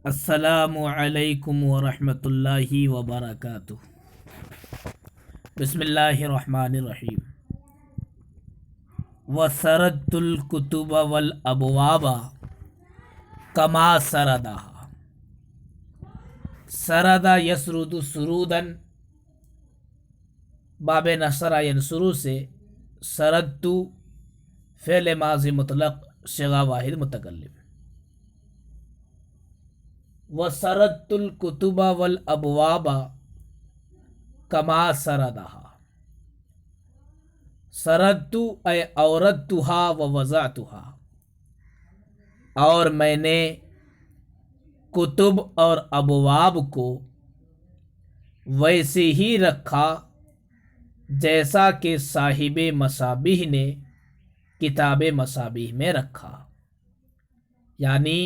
السلام علیکم ورحمۃ اللہ وبرکاتہ۔ بسم اللہ الرحمن الرحیم۔ وسردت الکتب والابواب کما سردها۔ سرد یسرد سرودا، باب نصر ینصر سے سردت فعل ماضی مطلق صیغہ واحد متکلم۔ وسردت الکتب والابواب کما سردها۔ سردت اے اوردتها ووضعتها، اور میں نے کتب اور ابواب کو ویسے ہی رکھا جیسا کہ صاحب مصابیح نے کتاب مصابیح میں رکھا، یعنی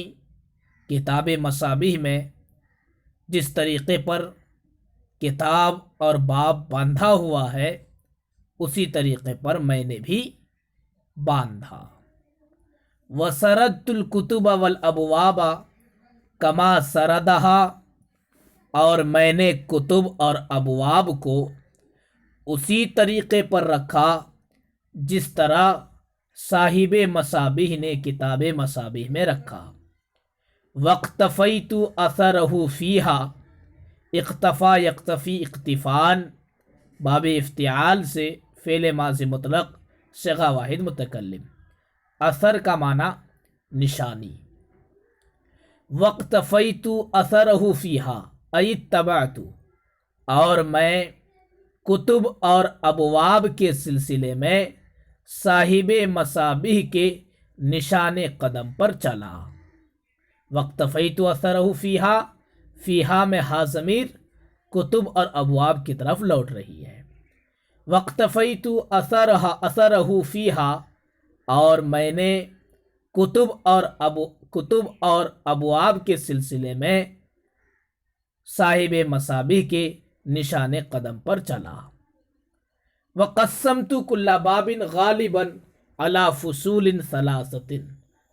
کتاب مصابیح میں جس طریقے پر کتاب اور باب باندھا ہوا ہے اسی طریقے پر میں نے بھی باندھا۔ وسردت الکتب والابواب کما سردها، اور میں نے کتب اور ابواب کو اسی طریقے پر رکھا جس طرح صاحب مصابیح نے کتاب مصابیح میں رکھا۔ واقتفیت اثرہ فیہا، اقتفا یقتفی اقتفان، باب افتعال سے فعل ماضی مطلق صیغہ واحد متکلم۔ اثر کا معنی نشانی۔ واقتفیت اثرہ فیہا ای اتبعت، اور میں کتب اور ابواب کے سلسلے میں صاحب مصابیح کے نشان قدم پر چلا۔ واقتفیت اثرہ فیہا، فیہا میں ہا ضمیر کتب اور ابواب کی طرف لوٹ رہی ہے۔ واقتفیت اثرہ فیہا، اور میں نے کتب اور ابواب کے سلسلے میں صاحب مصابیح کے نشان قدم پر چلا۔ وقسمت کل باب غالبا علی فصول ثلاثۃ،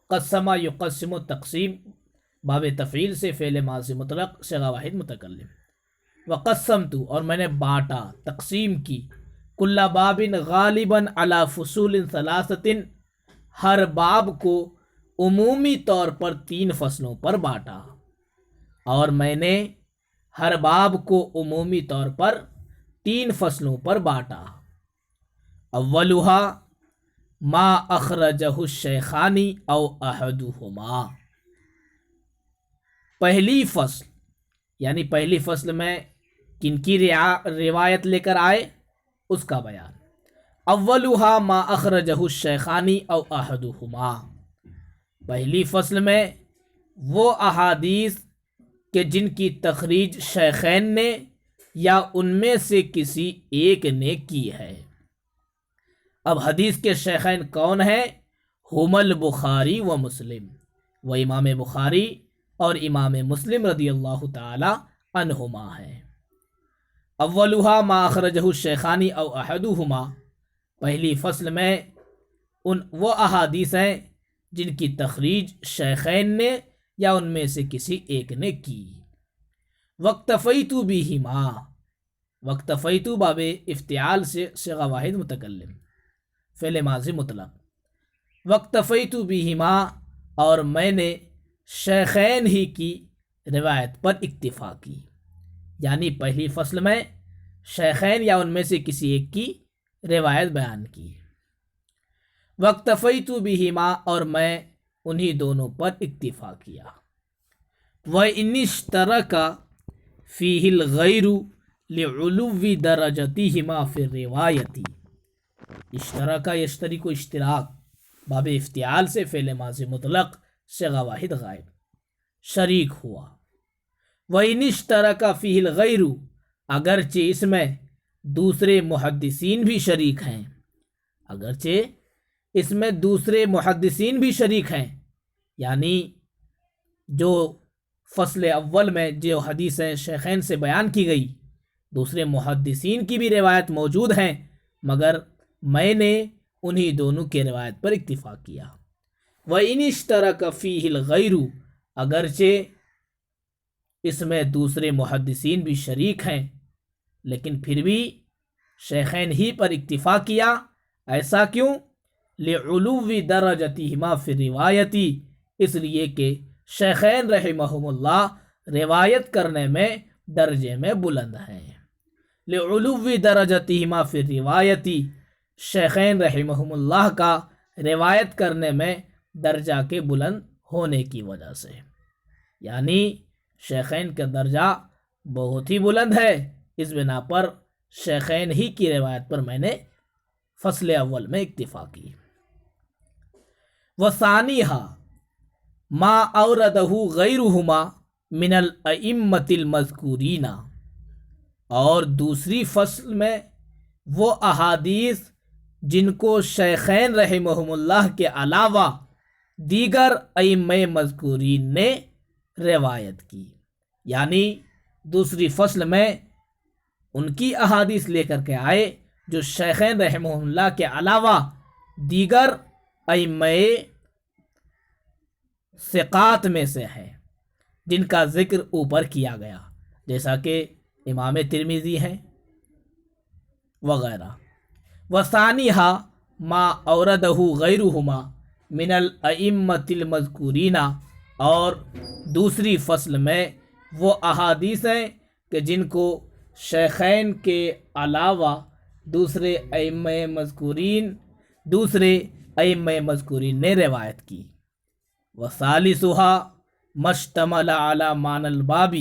قسم یقسم تقسیم، باب تفعیل سے فعل ماضی مطلق صیغہ واحد متکلم۔ وقسمت، اور میں نے بانٹا تقسیم کی، کل باب غالبا علی فصول ثلاثۃ، ہر باب کو عمومی طور پر 3 فصلوں پر بانٹا، اور میں نے ہر باب کو عمومی طور پر 3 فصلوں پر بانٹا۔ اولھا ما اخرجہ الشیخان او احدہما، پہلی فصل، یعنی پہلی فصل میں کن کی روایت لے کر آئے اس کا بیان۔ اولھا ما اخرجہ الشیخان او احدہما، پہلی فصل میں وہ احادیث کہ جن کی تخریج شیخین نے یا ان میں سے کسی ایک نے کی ہے۔ اب حدیث کے شیخین کون ہیں؟ ہم البخاری و مسلم، وہ امام بخاری اور امام مسلم رضی اللہ تعالی عنہما ہیں۔ اولھا ما اخرجہ الشیخان او احدہما، پہلی فصل میں وہ احادیث ہیں جن کی تخریج شیخین نے یا ان میں سے کسی ایک نے کی۔ واقتفیت بہما، واقتفیت باب افتعال سے صیغہ واحد متکلم، فعل ماضی مطلق۔ واقتفیت بہما، اور میں نے شیخین ہی کی روایت پر اکتفا کی، یعنی پہلی فصل میں شیخین یا ان میں سے کسی ایک کی روایت بیان کی۔ واقتفیت بہما، اور میں انہی دونوں پر اکتفا کیا۔ وَإِنِ اشْتَرَكَ فِيهِ الْغَيْرُ لِعُلُوِّ دَرَجَتِهِمَا فِي الرِّوَایَةِ، اشترک یشترک اشتراک، باب افتعال سے فعل ماضی مطلق صیغہ واحد غائب، شریک ہوا۔ وَإِنِ اشْتَرَكَ فِيهِ الْغَيْرُ، اگرچہ اس میں دوسرے محدثین بھی شریک ہیں، اگرچہ اس میں دوسرے محدثین بھی شریک ہیں، یعنی جو فصل اول میں جو حدیثیں شیخین سے بیان کی گئی دوسرے محدثین کی بھی روایت موجود ہیں، مگر میں نے انہی دونوں کے روایت پر اکتفا کیا۔ وَإِنِ اشْتَرَكَ فِيهِ الْغَيْرُ، اگرچہ اس میں دوسرے محدثین بھی شریک ہیں، لیکن پھر بھی شیخین ہی پر اکتفا کیا۔ ایسا کیوں؟ لعلو درجتہما فی روایتی، اس لیے کہ شیخین رحمہم اللہ روایت کرنے میں درجے میں بلند ہیں۔ لعلو درجتہما فی روایتی، شیخین رحمہم اللہ کا روایت کرنے میں درجہ کے بلند ہونے کی وجہ سے، یعنی شیخین کا درجہ بہت ہی بلند ہے، اس بنا پر شیخین ہی کی روایت پر میں نے فصل اول میں اکتفا کی۔ وثانیها ما اوردہ غیرہما من الائمۃ المذکورین، اور دوسری فصل میں وہ احادیث جن کو شیخین رحمہم اللہ کے علاوہ دیگر ائمہ مذکورین نے روایت کی، یعنی دوسری فصل میں ان کی احادیث لے کر کے آئے جو شیخین رحمہ اللہ کے علاوہ دیگر ائمہ ثقات میں سے ہے، جن کا ذکر اوپر کیا گیا، جیسا کہ امام ترمذی ہیں وغیرہ۔ وثانیہا ما اوردہ غیرہما من الائمۃ المذکورین، اور دوسری فصل میں وہ احادیث ہیں کہ جن کو شیخین کے علاوہ دوسرے ائمہ مذکورین نے روایت کی۔ وثالثها ما اشتمل علی معنی الباب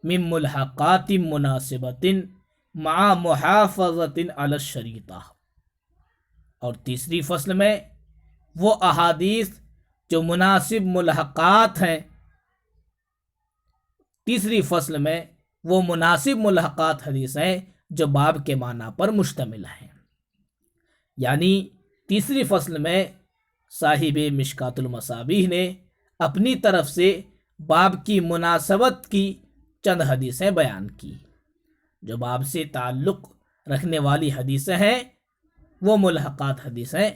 من ملحقات مناسبۃ مع محافظۃ علی الشریطہ، اور تیسری فصل میں وہ احادیث جو مناسب ملحقات ہیں، تیسری فصل میں وہ مناسب ملحقات حدیث ہیں جو باب کے معنی پر مشتمل ہیں، یعنی تیسری فصل میں صاحب مشکات المصابیح نے اپنی طرف سے باب کی مناسبت کی چند حدیثیں بیان کی، جو باب سے تعلق رکھنے والی حدیثیں ہیں، وہ ملحقات حدیثیں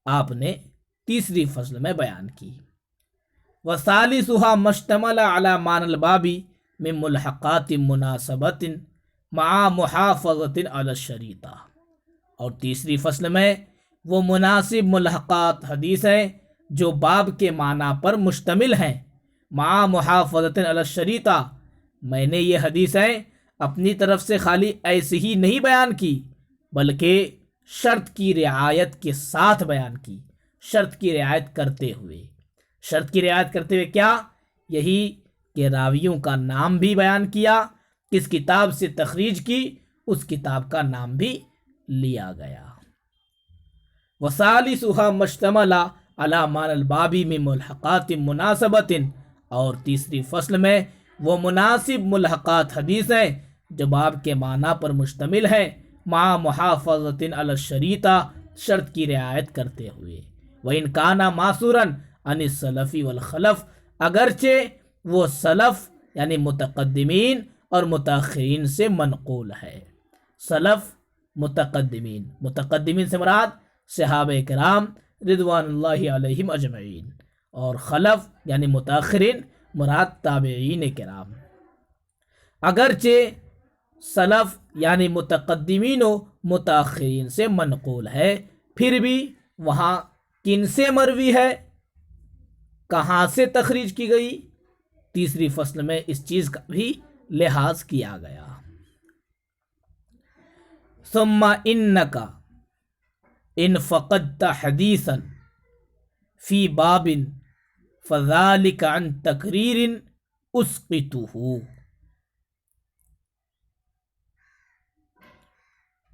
آپ نے تیسری فصل میں بیان کی۔ وثالثها ما اشتمل على معنى الباب من ملحقات مناسبت مع محافظت علی الشریطہ، اور تیسری فصل میں وہ مناسب ملحقات حدیثیں جو باب کے معنی پر مشتمل ہیں، مع محافظت علی الشریطہ، میں نے یہ حدیثیں اپنی طرف سے خالی ایسے ہی نہیں بیان کی، بلکہ شرط کی رعایت کے ساتھ بیان کی، شرط کی رعایت کرتے ہوئے کیا؟ یہی کہ راویوں کا نام بھی بیان کیا، کس کتاب سے تخریج کی اس کتاب کا نام بھی لیا گیا۔ وثالثها ما اشتمل على معنى الباب من ملحقات مناسبت، اور تیسری فصل میں وہ مناسب ملحقات حدیثیں جو باب کے معنی پر مشتمل ہیں، مع محافظت علی الشریطہ، شرط کی رعایت کرتے ہوئے۔ وَإِنْ كَانَ مَأْثُورًا عَنِ السَّلَفِ وَالْخَلَفِ، اگرچہ وہ سلف یعنی متقدمین اور متاخرین سے منقول ہے۔ سلف، متقدمین سے مراد صحابہ کرام رضوان اللہ علیہم اجمعین، اور خلف یعنی متاخرین مراد تابعین کرام۔ اگرچہ سلف یعنی متقدمین و متاخرین سے منقول ہے، پھر بھی وہاں کن سے مروی ہے، کہاں سے تخریج کی گئی، تیسری فصل میں اس چیز کا بھی لحاظ کیا گیا۔ ثم انک ان فقدت حدیثا فی باب فذلک عن تقریر اسقطہ۔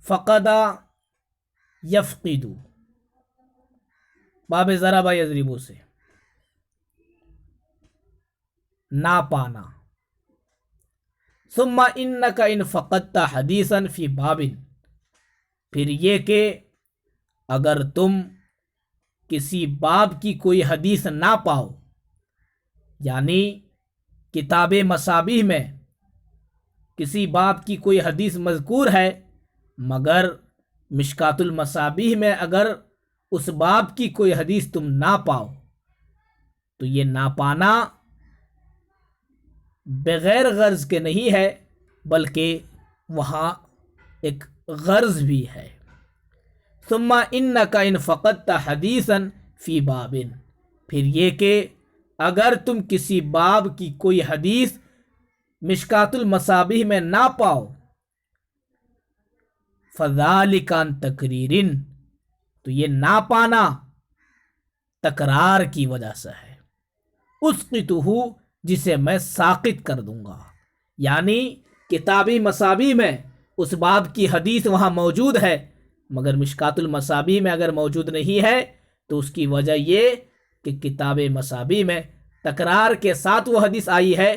فقد یفقد، باب ضرب یضرب سے نا پانا۔ ثم انک ان فقدت حدیثا فی باب، پھر یہ کہ اگر تم کسی باب کی کوئی حدیث نہ پاؤ، یعنی کتاب مصابیح میں کسی باب کی کوئی حدیث مذکور ہے، مگر مشکات المصابیح میں اگر اس باب کی کوئی حدیث تم نہ پاؤ، تو یہ نہ پانا بغیر غرض کے نہیں ہے بلکہ وہاں ایک غرض بھی ہے۔ ثم انک ان فقدت حدیثا فی باب، پھر یہ کہ اگر تم کسی باب کی کوئی حدیث مشکات المصابیح میں نہ پاؤ، فذالک عن تکریر، تو یہ نہ پانا تکرار کی وجہ سے ہے۔ اسقطہ، جسے میں ساقط کر دوں گا، یعنی کتابی مصابیح میں اس باب کی حدیث وہاں موجود ہے مگر مشکات المصابیح میں اگر موجود نہیں ہے تو اس کی وجہ یہ کہ کتاب مصابیح میں تکرار کے ساتھ وہ حدیث آئی ہے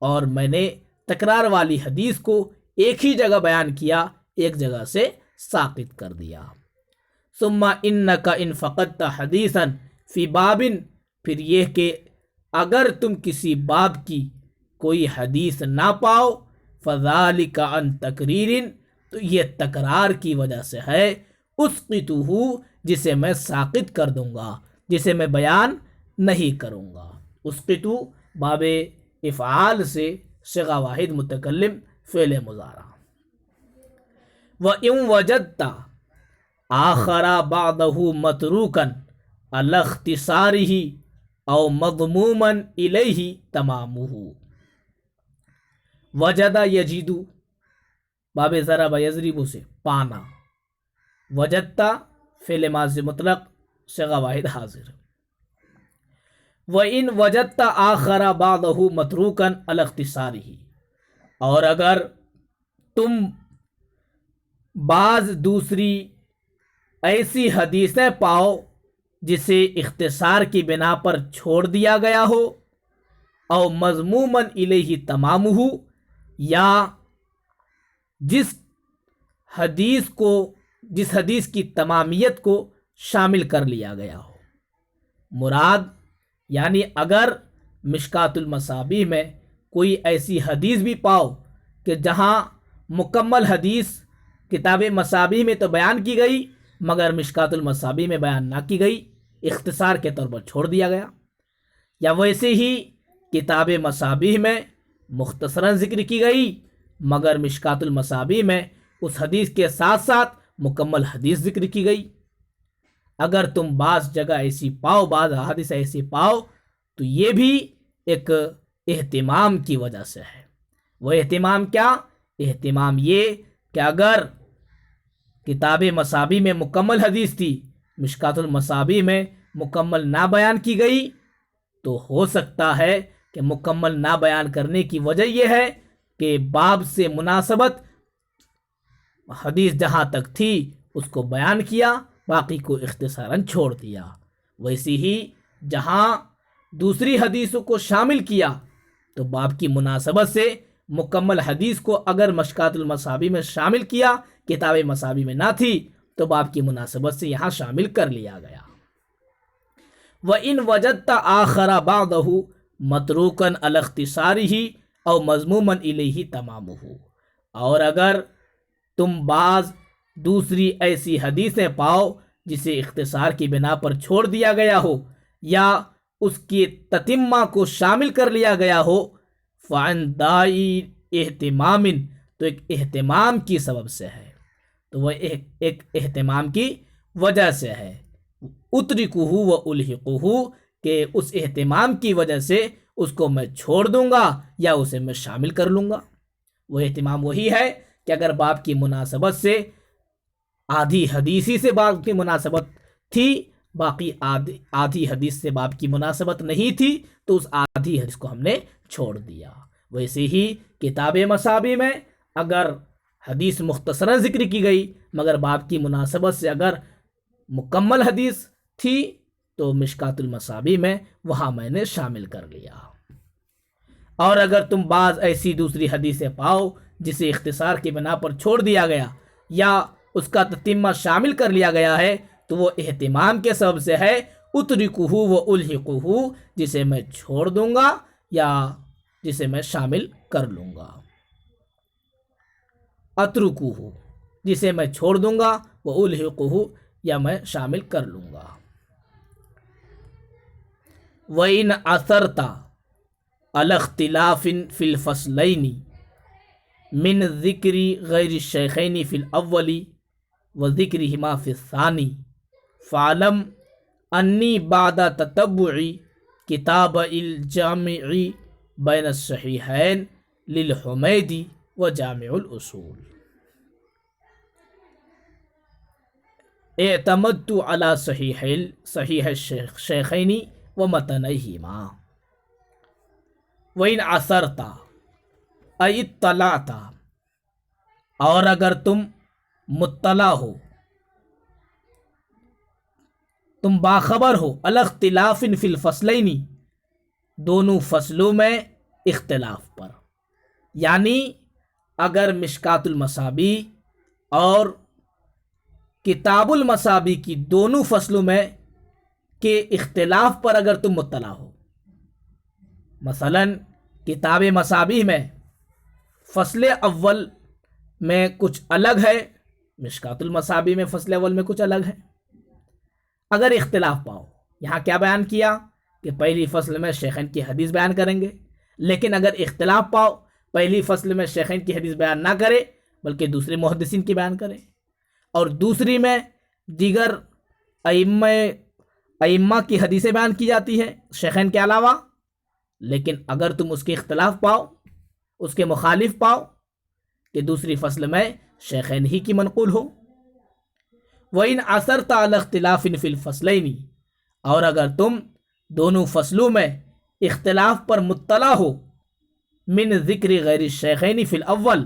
اور میں نے تکرار والی حدیث کو ایک ہی جگہ بیان کیا، ایک جگہ سے ساقط کر دیا۔ ثم انک ان فقدت حدیثا فی باب، پھر یہ کہ اگر تم کسی باب کی کوئی حدیث نہ پاؤ، فذالک عن تکریر، تو یہ تکرار کی وجہ سے ہے۔ اسقطہ، جسے میں ساقط کر دوں گا، جسے میں بیان نہیں کروں گا۔ اسقطو باب افعال سے صیغہ واحد متکلم فعل مضارع۔ وَإِن وَجَدْتَ آخر بعضه متروکا علی اختصارہ او مضموما الیہ تمامہ۔ وجد یجد باب ضرب یضرب سے پانا، وجدتا فعل ماضی مطلق صیغہ واحد حاضر۔ وَإِن وَجَدْتَ آخر بَعْضَهُ مَتْرُوكًا عَلَى اختصارہ، اور اگر تم بعض دوسری ایسی حدیثیں پاؤ جسے اختصار کی بنا پر چھوڑ دیا گیا ہو، او مضموماً الیہ تمامہ، یا جس حدیث کی تمامیت کو شامل کر لیا گیا ہو۔ مراد یعنی اگر مشکات المصابیح میں کوئی ایسی حدیث بھی پاؤ کہ جہاں مکمل حدیث کتاب مصابیح میں تو بیان کی گئی مگر مشکات المصابیح میں بیان نہ کی گئی، اختصار کے طور پر چھوڑ دیا گیا، یا ویسے ہی کتاب مصابیح میں مختصراً ذکر کی گئی مگر مشکات المصابیح میں اس حدیث کے ساتھ ساتھ مکمل حدیث ذکر کی گئی۔ اگر تم بعض جگہ ایسی پاؤ، بعض حدیث ایسی پاؤ، تو یہ بھی ایک اہتمام کی وجہ سے ہے۔ وہ اہتمام کیا؟ اہتمام یہ کہ اگر کتاب مصابیح میں مکمل حدیث تھی، مشکات المصابیح میں مکمل نہ بیان کی گئی، تو ہو سکتا ہے کہ مکمل نہ بیان کرنے کی وجہ یہ ہے کہ باب سے مناسبت حدیث جہاں تک تھی اس کو بیان کیا، باقی کو اختصاراً چھوڑ دیا۔ ویسے ہی جہاں دوسری حدیثوں کو شامل کیا تو باب کی مناسبت سے مکمل حدیث کو اگر مشکات المصابیح میں شامل کیا، کتاب مصابیح میں نہ تھی تو باب کی مناسبت سے یہاں شامل کر لیا گیا۔ وَإِن وَجَدْتَ آخر بَعْضَهُ مَتْرُوكًا عَلَى اخْتِصَارِهِ أَوْ مَضْمُومًا إِلَيْهِ تَمَامُهُ، اور اگر تم بعض دوسری ایسی حدیثیں پاؤ جسے اختصار کی بنا پر چھوڑ دیا گیا ہو یا اس کی تتمہ کو شامل کر لیا گیا ہو، فَعَنْ دَاعِي اہتمام، تو ایک اہتمام کی سبب سے ہے، تو وہ ایک اہتمام کی وجہ سے ہے۔ اترکہ و الحقہ، کہ اس اہتمام کی وجہ سے اس کو میں چھوڑ دوں گا یا اسے میں شامل کر لوں گا۔ وہ اہتمام وہی ہے کہ اگر باب کی مناسبت سے آدھی حدیثی سے باب کی مناسبت تھی، باقی آدھی حدیث سے باب کی مناسبت نہیں تھی، تو اس آدھی حدیث کو ہم نے چھوڑ دیا۔ ویسے ہی کتاب مصابیح میں اگر حدیث مختصراً ذکر کی گئی مگر باب کی مناسبت سے اگر مکمل حدیث تھی تو مشکات المصابیح میں وہاں میں نے شامل کر لیا۔ اور اگر تم بعض ایسی دوسری حدیثیں پاؤ جسے اختصار کی بنا پر چھوڑ دیا گیا یا اس کا تتمہ شامل کر لیا گیا ہے تو وہ اہتمام کے سبب سے ہے۔ اترکہ و الحقہ، جسے میں چھوڑ دوں گا یا جسے میں شامل کر لوں گا۔ اترکہ، جسے میں چھوڑ دوں گا، وہ الحقہ، یا میں شامل کر لوں گا۔ وَإِنْ عَثَرْتَ علی اختلاف فی الفصلین من ذکر غیر الشیخین فی الاول و ذکرہما فی الثانی فعلم انی بعد تتبع کتاب الجامع بین الصحیحین للحمیدی و جامع الاصول اعتمدت على صحیح الشیخین و متنہما وَإِنْ عَثَرْتَ اَيْ اطَّلَعْتَ اور اگر تم مطلع ہو، تم باخبر ہو، علی اختلاف فی الفصلین دونوں فصلوں میں اختلاف پر، یعنی اگر مشکات المصابیح اور کتاب المصابیح کی دونوں فصلوں میں کے اختلاف پر اگر تم مطلع ہو، مثلا کتاب مصابیح میں فصل اول میں کچھ الگ ہے، مشکات المصابیح میں فصل اول میں کچھ الگ ہے، اگر اختلاف پاؤ، یہاں کیا بیان کیا کہ پہلی فصل میں شیخین کی حدیث بیان کریں گے، لیکن اگر اختلاف پاؤ پہلی فصل میں شیخین کی حدیث بیان نہ کرے بلکہ دوسرے محدثین کی بیان کرے، اور دوسری میں دیگر ائمہ کی حدیثیں بیان کی جاتی ہیں شیخین کے علاوہ، لیکن اگر تم اس کے اختلاف پاؤ، اس کے مخالف پاؤ کہ دوسری فصل میں شیخین ہی کی منقول ہو، وَإِنْ عَثَرْتَ عَلَى اخْتِلَافٍ فِي الْفَصْلَيْنِ اور اگر تم دونوں فصلوں میں اختلاف پر مطلع ہو، من ذکر غیر الشیخین فی الاول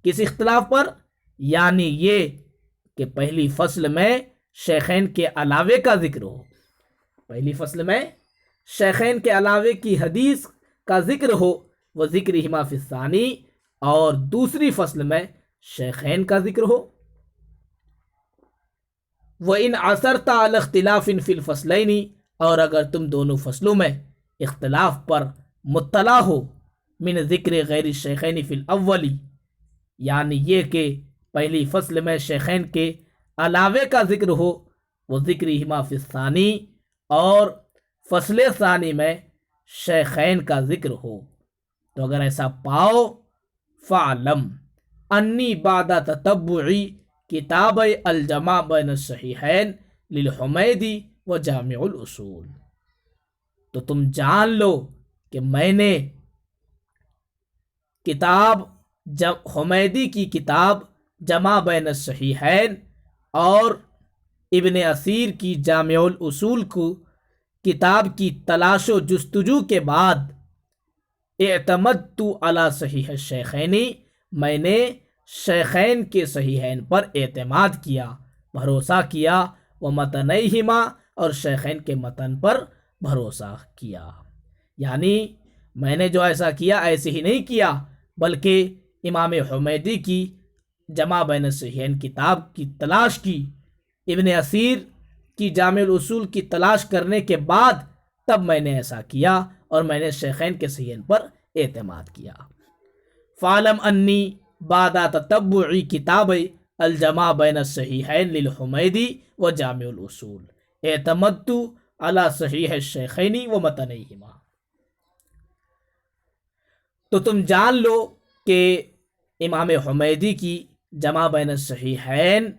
کس اختلاف پر، یعنی یہ کہ پہلی فصل میں شیخین کے علاوے کا ذکر ہو، پہلی فصل میں شیخین کے علاوے کی حدیث کا ذکر ہو، وہ ذکرہما فی الثانی اور دوسری فصل میں شیخین کا ذکر ہو، وَإِنْ عَثَرْتَ عَلَى اخْتِلَافٍ فِي الْفَصْلَيْنِ اور اگر تم دونوں فصلوں میں اختلاف پر مطلع ہو، من ذکر غیر الشیخین فی الاول یعنی یہ کہ پہلی فصل میں شیخین کے علاوے کا ذکر ہو، وہ ذکرہما فی الثانی اور فصل ثانی میں شیخین کا ذکر ہو، تو اگر ایسا پاؤ فعلم انی بعد تتبعی کتاب الجمع بین الصحیحین للحمیدی و جامع الاصول، تو تم جان لو کہ میں نے کتاب حمیدی کی کتاب جمع بین الصحیحین اور ابن اثیر کی جامع الاصول کو کتاب کی تلاش و جستجو کے بعد اعتمدت علی صحیح الشیخین میں نے شیخین کے صحیحین پر اعتماد کیا، بھروسہ کیا، و متنہما اور شیخین کے متن پر بھروسہ کیا، یعنی میں نے جو ایسا کیا ایسے ہی نہیں کیا بلکہ امام حمیدی کی جمع بین الصحیحین کتاب کی تلاش کی، ابن اثیر کی جامع الاصول کی تلاش کرنے کے بعد تب میں نے ایسا کیا اور میں نے شیخین کے صحیحین پر اعتماد کیا، فعلم انی بعد تتبع کتاب الجمع بین الصحیحین للحمیدی و جامع الاصول اعتمدت علی صحیح الشیخین و متنہما، تو تم جان لو کہ امام حمیدی کی جمع بین الصحیحین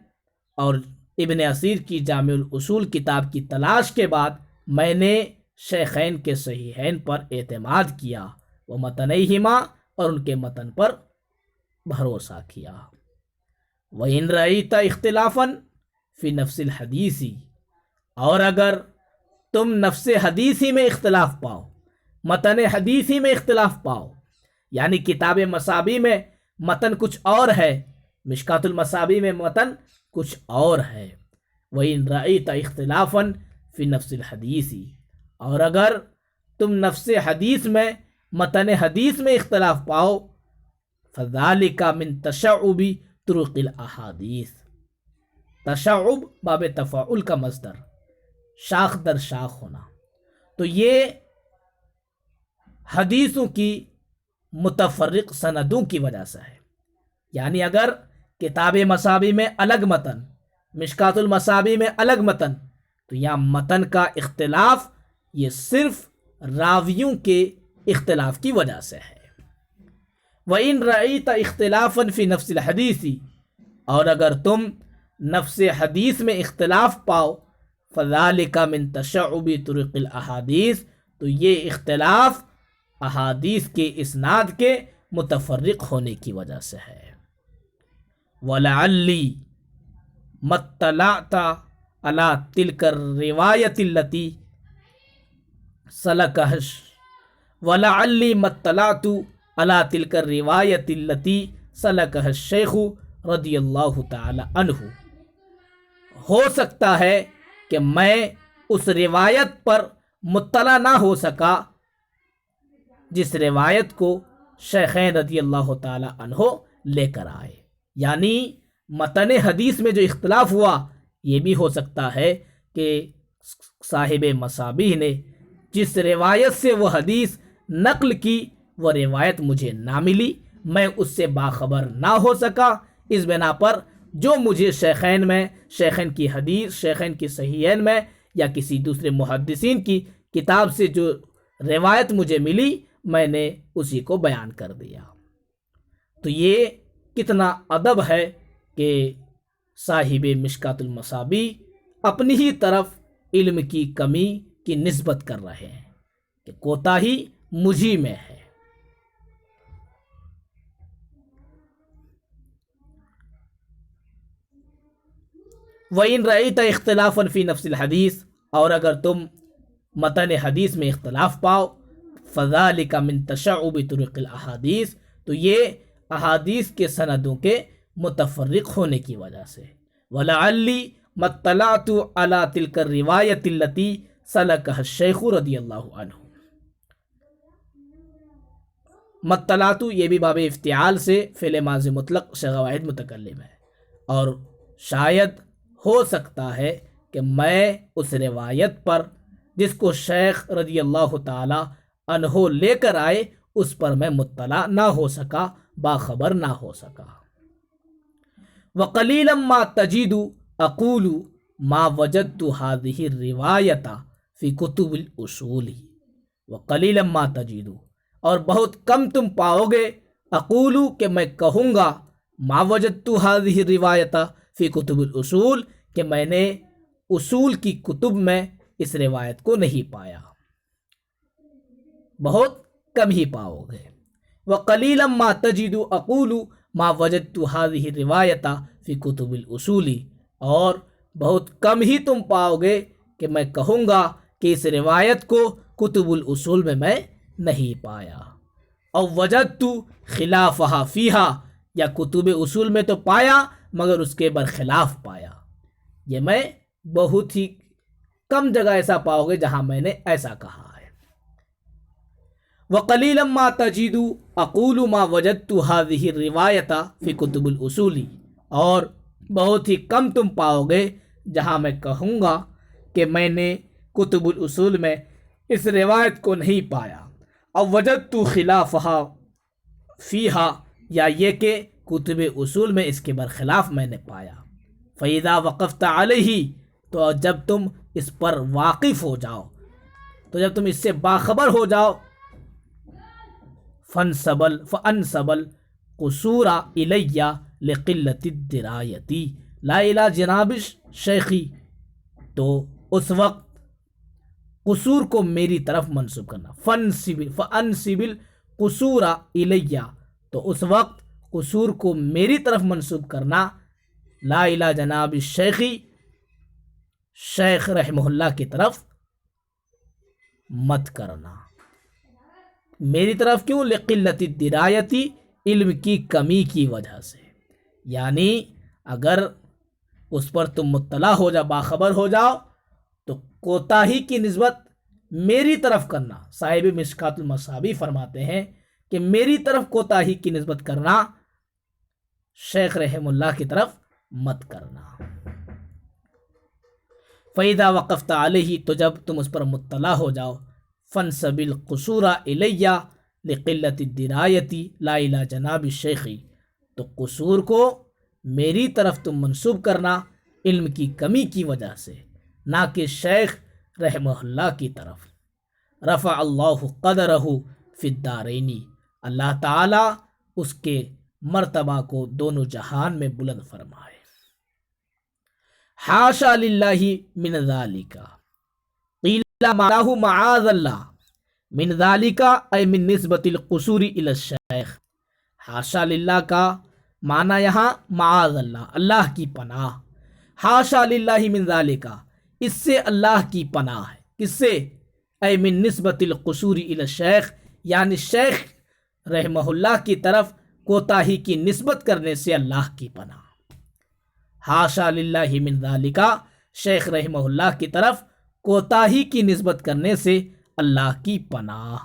اور ابن اثیر کی جامع الاصول کتاب کی تلاش کے بعد میں نے شیخین کے صحیحین پر اعتماد کیا، وہ متنہما اور ان کے متن پر بھروسہ کیا، وَإِنْ رَأَيْتَ اخْتِلَافًا فِي نَفْسِ الْحَدِيثِ اور اگر تم نفس حدیثی میں اختلاف پاؤ، متن حدیثی میں اختلاف پاؤ، یعنی کتاب مصابیح میں متن کچھ اور ہے، مشکات المصابیح میں متن کچھ اور ہے، وَإِنْ رَأَيْتَ اخْتِلَافًا فِي نَفْسِ الْحَدِيثِ اور اگر تم نفس حدیث میں متن حدیث میں اختلاف پاؤ، فَذَلِكَ مِن تَشَعُّبِ طُرُقِ الْأَحَادِيثِ تشعب باب تفاعل کا مصدر، شاخ در شاخ ہونا، تو یہ حدیثوں کی متفرق سندوں کی وجہ سے ہے، یعنی اگر کتاب مصابیح میں الگ متن، مشکات المصابیح میں الگ متن، تو یہاں متن کا اختلاف یہ صرف راویوں کے اختلاف کی وجہ سے ہے۔ وَإِن رَأَيْتَ اخْتِلَافًا فِي نَفْسِ الْحَدِيثِ، اور اگر تم نفس حدیث میں اختلاف پاؤ، فَذَلِكَ مِن تَشَعُّبِ طُرُقِ الْأَحَادِيثِ، تو یہ اختلاف احادیث کے اسناد کے متفرق ہونے کی وجہ سے ہے۔ وَلَعَلِّي مَطَّلَعْتَ عَلَى تِلْكَ الرِّوَایَةِ الَّتِي سَلَكَهَا وَلَعَلِّي مَطَّلَعْتُ عَلَى تِلْكَ الرِّوَایَةِ الَّتِي سَلَكَهَا الشَّیخُ رضی اللہ تعالی عنہ، ہو سکتا ہے کہ میں اس روایت پر مطلع نہ ہو سکا جس روایت کو شیخین رضی اللہ تعالی عنہ لے کر آئے۔ یعنی متن حدیث میں جو اختلاف ہوا، یہ بھی ہو سکتا ہے کہ صاحب مصابیح نے جس روایت سے وہ حدیث نقل کی وہ روایت مجھے نہ ملی، میں اس سے باخبر نہ ہو سکا، اس بنا پر جو مجھے شیخین کی حدیث، شیخین کی صحیحین میں یا کسی دوسرے محدثین کی کتاب سے جو روایت مجھے ملی، میں نے اسی کو بیان کر دیا۔ تو یہ کتنا ادب ہے کہ صاحب مشکات المصابیح اپنی ہی طرف علم کی کمی کی نسبت کر رہے ہیں کہ کوتاہی مجھی میں ہے۔ وَإِن رَأَيْتَ اخْتِلَافًا فِي نَفْسِ الْحَدِيثِ، اور اگر تم متن حدیث میں اختلاف پاؤ، فَذَلِكَ مِن تَشَعُّبِ طُرُقِ الْأَحَادِيثِ، تو یہ احادیث کے سندوں کے متفرق ہونے کی وجہ سے۔ وَلَعَلِّي مَطَّلَعْتُ عَلَى تِلْكَ الرِّوَایَةِ الَّتِي سَلَكَهَا الشَّیخُ رضی اللہ عنہ۔ مطلعت یہ بھی باب افتعال سے فعل ماضی مطلق صیغہ واحد متکلم ہے، اور شاید ہو سکتا ہے کہ میں اس روایت پر جس کو شیخ رضی اللہ تعالی عنہ لے کر آئے اس پر میں مطلع نہ ہو سکا، باخبر نہ ہو سکا۔ وَقَلِيلًا مَا تَجِدُ أَقُولُ مَا وَجَدْتُ هَذِهِ الرِّوَایَةَ فِي كُتُبِ الْأُصُولِ وَقَلِيلًا مَا تَجِدُ، اور بہت کم تم پاؤ گے، اقولو کہ میں کہوں گا، ما وجدت هذه الرِّوَایَةَ فی کتب الاصول کہ میں نے اصول کی کتب میں اس روایت کو نہیں پایا، بہت کم ہی پاؤ گے۔ وَقَلِيلًا مَا تَجِدُ أَقُولُ مَا وَجَدْتُ هَذِهِ الرِّوَایَةَ فِي كُتُبِ الْأُصُولِ، اور بہت کم ہی تم پاؤ گے کہ میں کہوں گا کہ اس روایت کو کتب الاصول میں نہیں پایا۔ او وجدت خلافها فیہا، یا کتب اصول میں تو پایا مگر اس کے برخلاف پایا۔ یہ میں بہت ہی کم جگہ ایسا پاؤ گے جہاں میں نے ایسا کہا ہے۔ وَقَلِيلًا مَا تَجِدُ أَقُولُ مَا وَجَدْتُ هَذِهِ الرِّوَایَةَ فِي كُتُبِ الْأُصُولِ، اور بہت ہی کم تم پاؤ گے جہاں میں کہوں گا کہ میں نے کتب الاصول میں اس روایت کو نہیں پایا۔ او وجدت خلافها فیہا، یا یہ کہ کتب اصول میں اس کے برخلاف میں نے پایا۔ فَإِذَا وَقَفْتَ عَلَيْهِ، تو جب تم اس پر واقف ہو جاؤ، تو جب تم اس سے باخبر ہو جاؤ، فَأَنْسَبَ الْقُصُورَ إِلَيَّ لِقِلَّةِ الدِّرَایَةِ لَا إِلَى جَنَابِ الشَّیخِ، تو اس وقت قصور کو میری طرف منسوب کرنا، فَأَنْسِبِ الْقُصُورَ إِلَيَّ، تو اس وقت قصور کو میری طرف منسوب کرنا، لا الى جناب الشیخ، شیخ رحمہ اللہ کی طرف مت کرنا۔ میری طرف کیوں؟ لقلت الدرایت، علم کی کمی کی وجہ سے۔ یعنی اگر اس پر تم مطلع ہو جاؤ، باخبر ہو جاؤ، تو کوتاہی کی نسبت میری طرف کرنا۔ صاحب مشکات المصابیح فرماتے ہیں کہ میری طرف کوتاہی کی نسبت کرنا، شیخ رحم اللہ کی طرف مت کرنا۔ فَإِذَا وَقَفْتَ عَلَيْهِ، تو جب تم اس پر مطلع ہو جاؤ، فَانْسَبِ الْقُصُورَ إِلَيَّ لِقِلَّةِ الدِّرَایَةِ لَا إِلَى جَنَابِ الشَّیخِ، تو قصور کو میری طرف تم منسوب کرنا علم کی کمی کی وجہ سے، نہ کہ شیخ رحمہ اللہ کی طرف۔ رفع اللہ قدرہ فی الدارینی، اللہ تعالیٰ اس کے مرتبہ کو دونوں جہان میں بلند فرمائے۔ حاشا للہ من ذالک، قیل معناہ معاذ اللہ، من ذالک ای من نسبت القصور الی الشیخ۔ حاشا للہ کا معنی یہاں معاذ اللہ، اللہ کی پناہ۔ حاشا للہ من ذالک، اس سے اللہ کی پناہ ہے، کس سے؟ اے من نسبت القصور الی الشیخ، یعنی شیخ رحمہ اللہ کی طرف کوتاہی کی نسبت کرنے سے اللہ کی پناہ۔ حاشا للہ من ذالک، شیخ رحمہ اللہ کی طرف کوتاہی کی نسبت کرنے سے اللہ کی پناہ۔